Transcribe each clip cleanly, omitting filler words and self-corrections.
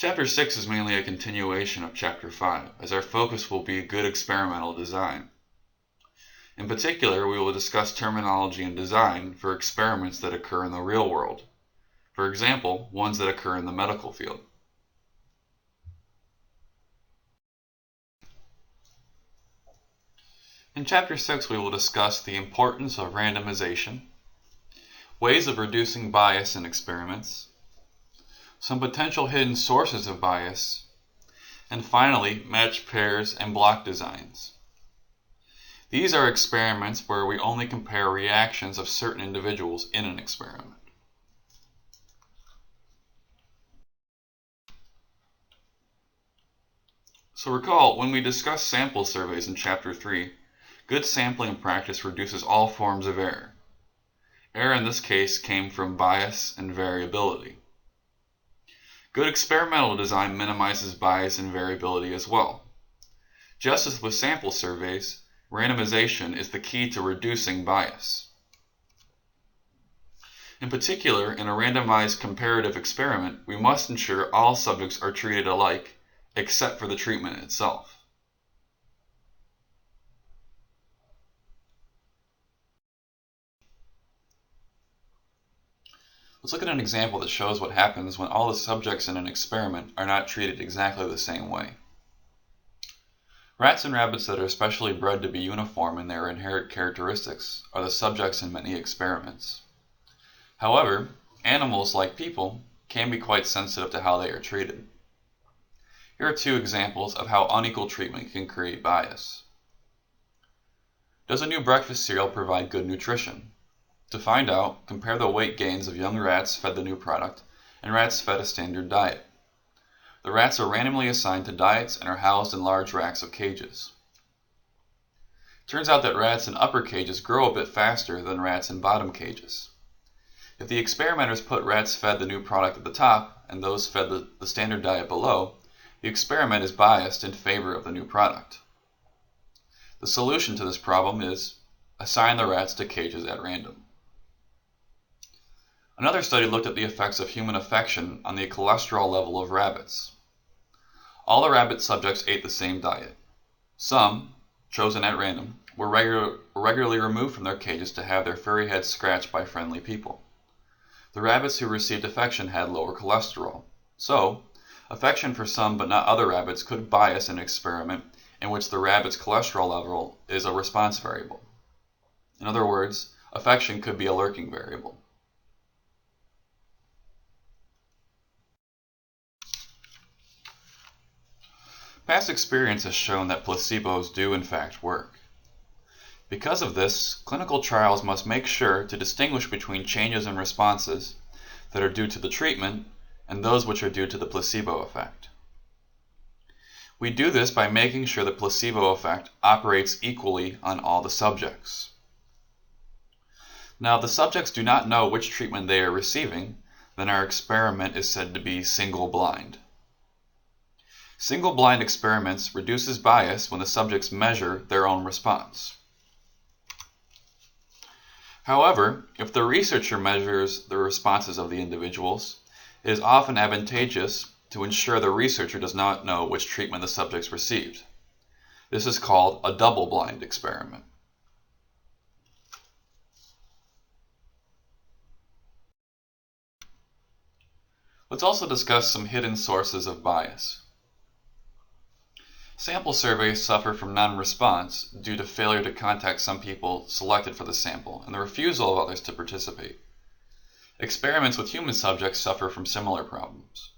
Chapter 6 is mainly a continuation of Chapter 5, as our focus will be good experimental design. In particular, we will discuss terminology and design for experiments that occur in the real world. For example, ones that occur in the medical field. In Chapter 6, we will discuss the importance of randomization, ways of reducing bias in experiments, some potential hidden sources of bias, and finally, matched pairs and block designs. These are experiments where we only compare reactions of certain individuals in an experiment. So recall, when we discussed sample surveys in Chapter 3, good sampling practice reduces all forms of error. Error in this case came from bias and variability. Good experimental design minimizes bias and variability as well. Just as with sample surveys, randomization is the key to reducing bias. In particular, in a randomized comparative experiment, we must ensure all subjects are treated alike, except for the treatment itself. Let's look at an example that shows what happens when all the subjects in an experiment are not treated exactly the same way. Rats and rabbits that are specially bred to be uniform in their inherent characteristics are the subjects in many experiments. However, animals, like people, can be quite sensitive to how they are treated. Here are two examples of how unequal treatment can create bias. Does a new breakfast cereal provide good nutrition? To find out, compare the weight gains of young rats fed the new product and rats fed a standard diet. The rats are randomly assigned to diets and are housed in large racks of cages. It turns out that rats in upper cages grow a bit faster than rats in bottom cages. If the experimenters put rats fed the new product at the top and those fed the standard diet below, the experiment is biased in favor of the new product. The solution to this problem is assign the rats to cages at random. Another study looked at the effects of human affection on the cholesterol level of rabbits. All the rabbit subjects ate the same diet. Some, chosen at random, were regularly removed from their cages to have their furry heads scratched by friendly people. The rabbits who received affection had lower cholesterol. So, affection for some but not other rabbits could bias an experiment in which the rabbit's cholesterol level is a response variable. In other words, affection could be a lurking variable. Past experience has shown that placebos do in fact work. Because of this, clinical trials must make sure to distinguish between changes in responses that are due to the treatment and those which are due to the placebo effect. We do this by making sure the placebo effect operates equally on all the subjects. Now, if the subjects do not know which treatment they are receiving, then our experiment is said to be single-blind. Single-blind experiments reduces bias when the subjects measure their own response. However, if the researcher measures the responses of the individuals, it is often advantageous to ensure the researcher does not know which treatment the subjects received. This is called a double-blind experiment. Let's also discuss some hidden sources of bias. Sample surveys suffer from non-response due to failure to contact some people selected for the sample and the refusal of others to participate. Experiments with human subjects suffer from similar problems.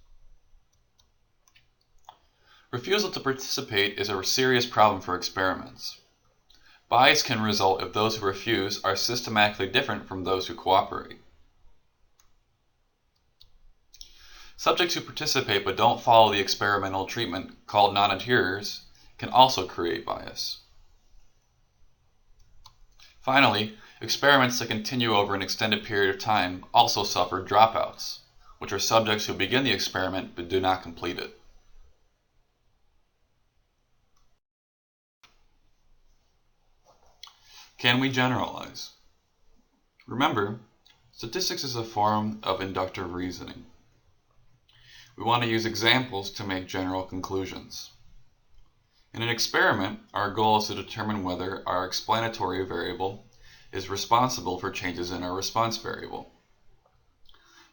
Refusal to participate is a serious problem for experiments. Bias can result if those who refuse are systematically different from those who cooperate. Subjects who participate but don't follow the experimental treatment, called non-adherers, can also create bias. Finally, experiments that continue over an extended period of time also suffer dropouts, which are subjects who begin the experiment but do not complete it. Can we generalize? Remember, statistics is a form of inductive reasoning. we want to use examples to make general conclusions. In an experiment, our goal is to determine whether our explanatory variable is responsible for changes in our response variable.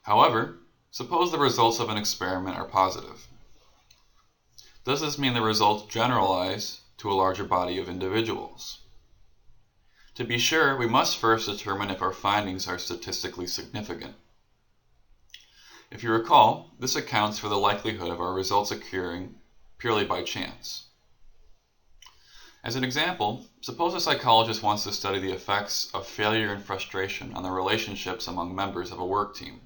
However, suppose the results of an experiment are positive. Does this mean the results generalize to a larger body of individuals? To be sure, we must first determine if our findings are statistically significant. If you recall, this accounts for the likelihood of our results occurring purely by chance. As an example, suppose a psychologist wants to study the effects of failure and frustration on the relationships among members of a work team.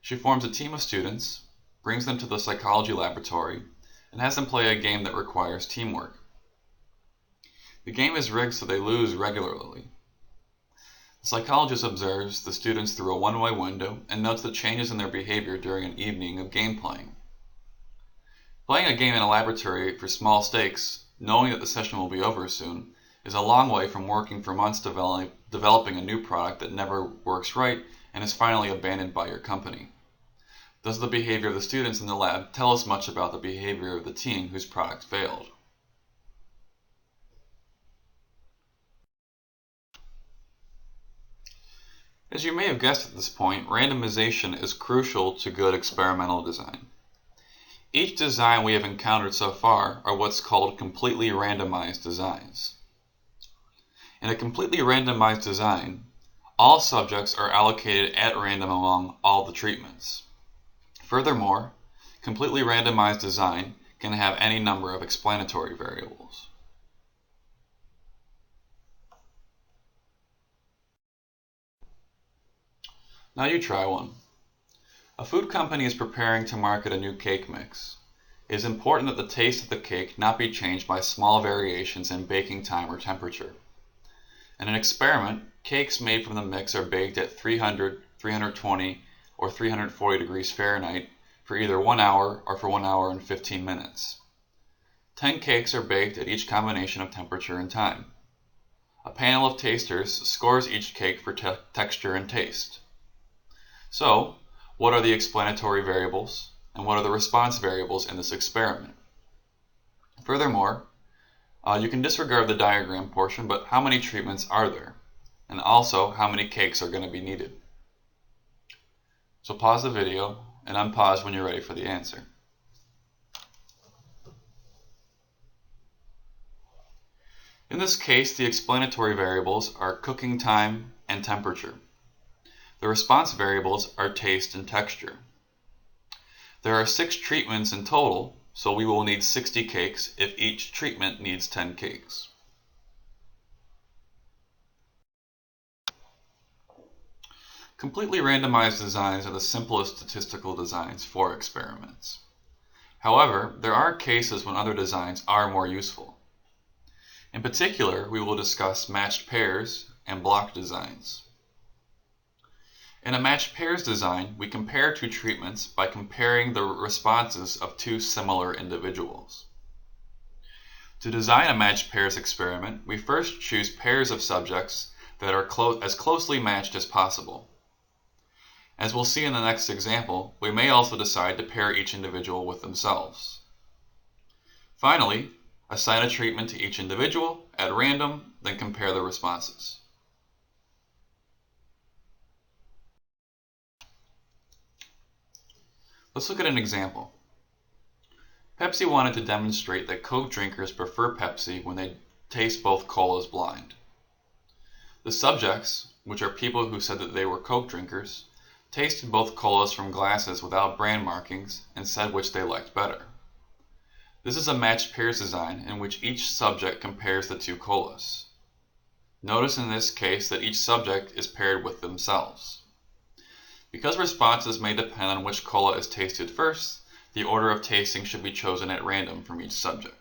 She forms a team of students, brings them to the psychology laboratory, and has them play a game that requires teamwork. The game is rigged so they lose regularly. The psychologist observes the students through a one-way window and notes the changes in their behavior during an evening of game playing. Playing a game in a laboratory for small stakes, knowing that the session will be over soon, is a long way from working for months developing a new product that never works right and is finally abandoned by your company. Does the behavior of the students in the lab tell us much about the behavior of the team whose product failed? As you may have guessed at this point, randomization is crucial to good experimental design. Each design we have encountered so far are what's called completely randomized designs. In a completely randomized design, all subjects are allocated at random among all the treatments. Furthermore, completely randomized design can have any number of explanatory variables. Now you try one. A food company is preparing to market a new cake mix. It is important that the taste of the cake not be changed by small variations in baking time or temperature. In an experiment, cakes made from the mix are baked at 300, 320, or 340 degrees Fahrenheit for either 1 hour or for 1 hour and 15 minutes. 10 cakes are baked at each combination of temperature and time. A panel of tasters scores each cake for texture and taste. So, what are the explanatory variables, and what are the response variables in this experiment? Furthermore, you can disregard the diagram portion, but how many treatments are there? And also, how many cakes are going to be needed? So pause the video and unpause when you're ready for the answer. In this case, the explanatory variables are cooking time and temperature. The response variables are taste and texture. There are 6 treatments in total, so we will need 60 cakes if each treatment needs 10 cakes. Completely randomized designs are the simplest statistical designs for experiments. However, there are cases when other designs are more useful. In particular, we will discuss matched pairs and block designs. In a matched pairs design, we compare 2 treatments by comparing the responses of 2 similar individuals. To design a matched pairs experiment, we first choose pairs of subjects that are as closely matched as possible. As we'll see in the next example, we may also decide to pair each individual with themselves. Finally, assign a treatment to each individual at random, then compare the responses. Let's look at an example. Pepsi wanted to demonstrate that Coke drinkers prefer Pepsi when they taste both colas blind. The subjects, which are people who said that they were Coke drinkers, tasted both colas from glasses without brand markings and said which they liked better. This is a matched pairs design in which each subject compares the 2 colas. Notice in this case that each subject is paired with themselves. Because responses may depend on which cola is tasted first, the order of tasting should be chosen at random from each subject.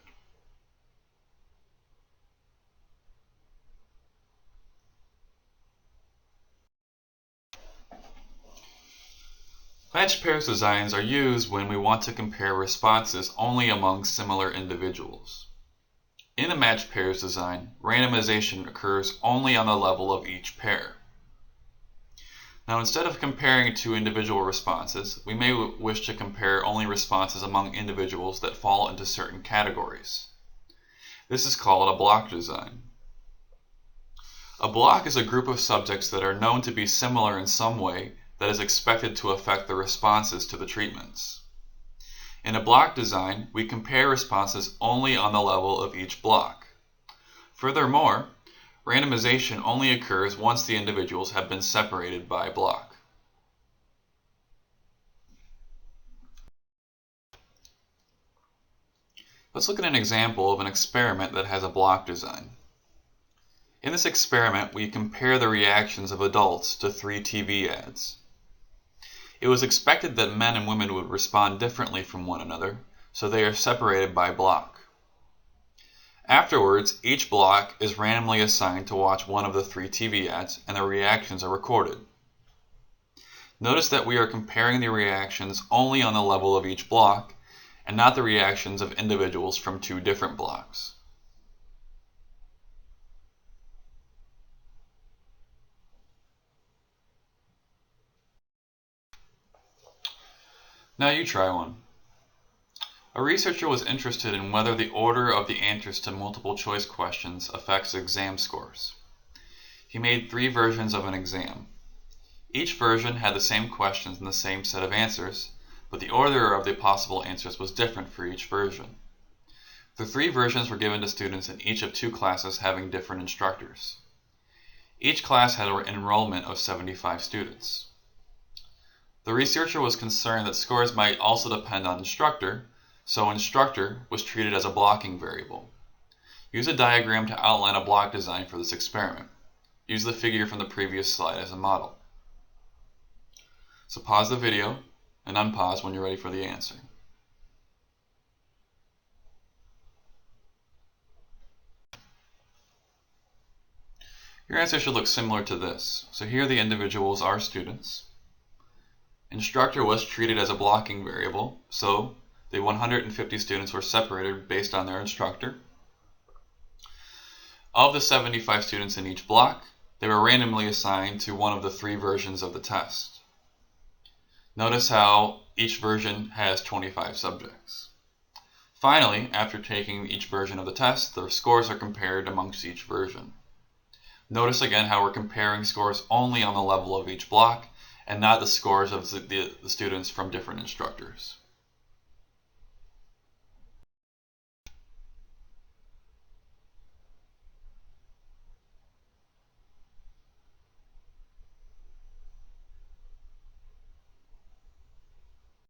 Matched pairs designs are used when we want to compare responses only among similar individuals. In a matched pairs design, randomization occurs only on the level of each pair. Now, instead of comparing two individual responses, we may wish to compare only responses among individuals that fall into certain categories. This is called a block design. A block is a group of subjects that are known to be similar in some way that is expected to affect the responses to the treatments. In a block design, we compare responses only on the level of each block. Furthermore, randomization only occurs once the individuals have been separated by block. Let's look at an example of an experiment that has a block design. In this experiment, we compare the reactions of adults to 3 TV ads. It was expected that men and women would respond differently from one another, so they are separated by block. Afterwards, each block is randomly assigned to watch one of the 3 TV ads, and the reactions are recorded. Notice that we are comparing the reactions only on the level of each block, and not the reactions of individuals from 2 different blocks. Now you try one. A researcher was interested in whether the order of the answers to multiple choice questions affects exam scores. He made 3 versions of an exam. Each version had the same questions and the same set of answers, but the order of the possible answers was different for each version. The 3 versions were given to students in each of 2 classes having different instructors. Each class had an enrollment of 75 students. The researcher was concerned that scores might also depend on instructor, so instructor was treated as a blocking variable. Use a diagram to outline a block design for this experiment. Use the figure from the previous slide as a model. So pause the video and unpause when you're ready for the answer. Your answer should look similar to this. So here the individuals are students. Instructor was treated as a blocking variable, so the 150 students were separated based on their instructor. Of the 75 students in each block, they were randomly assigned to one of the 3 versions of the test. Notice how each version has 25 subjects. Finally, after taking each version of the test, the scores are compared amongst each version. Notice again how we're comparing scores only on the level of each block, and not the scores of the students from different instructors.